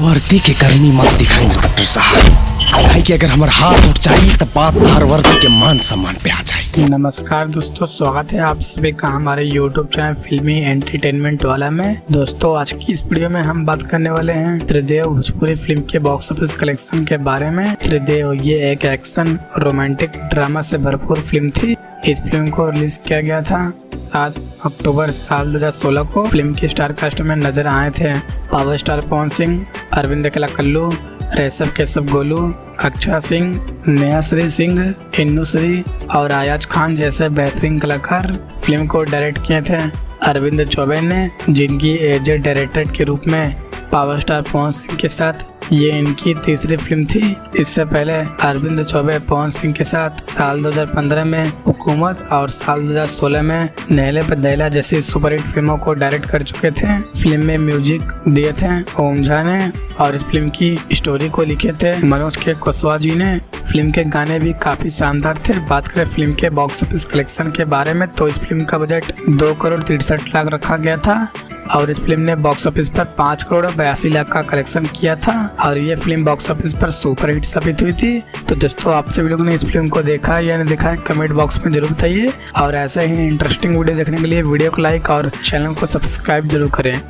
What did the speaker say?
वर्दी के गर्मी मत दिखा इंस्पेक्टर साहब, है कि अगर हमारे हाथ उठ जाए तो बात हर वर्दी के मान सम्मान पे आ जाए। नमस्कार दोस्तों, स्वागत है आप सभी का हमारे YouTube चैनल फिल्मी एंटरटेनमेंट वाला में। दोस्तों आज की इस वीडियो में हम बात करने वाले हैं त्रिदेव भोजपुरी फिल्म के बॉक्स ऑफिस कलेक्शन के बारे में। त्रिदेव ये एक एक्शन रोमांटिक ड्रामा से भरपूर फिल्म थी। इस फिल्म को रिलीज किया गया था 7 अक्टूबर साल 2016 को। फिल्म की स्टार कास्ट में नजर आए थे पावर स्टार पवन सिंह, अरविंद कल्लू, रेशम केशव गोलू, अक्षरा सिंह, नेहा श्री सिंह, इन्नू श्री और आयाज खान जैसे बेहतरीन कलाकार। फिल्म को डायरेक्ट किए थे अरविंद चौबे ने, जिनकी एजेड डायरेक्टर के रूप में पावर स्टार पवन सिंह के साथ ये इनकी तीसरी फिल्म थी। इससे पहले अरविंद चौबे पवन सिंह के साथ साल 2015 में हुकूमत और साल 2016 में नहले पे दहला जैसी सुपरहिट फिल्मों को डायरेक्ट कर चुके थे। फिल्म में म्यूजिक दिए थे ओम झा ने और इस फिल्म की स्टोरी को लिखे थे मनोज के कुशवाहा जी ने। फिल्म के गाने भी काफी शानदार थे। बात करें फिल्म के बॉक्स ऑफिस कलेक्शन के बारे में तो इस फिल्म का बजट 2 करोड़ 63 लाख रखा गया था और इस फिल्म ने बॉक्स ऑफिस पर 5 करोड़ 82 लाख का कलेक्शन किया था और ये फिल्म बॉक्स ऑफिस पर सुपरहिट साबित हुई थी। तो दोस्तों आपसे वीडियो ने इस फिल्म को देखा या नहीं देखा है कमेंट बॉक्स में जरूर बताइए और ऐसे ही इंटरेस्टिंग वीडियो देखने के लिए वीडियो को लाइक और चैनल को सब्सक्राइब जरूर करें।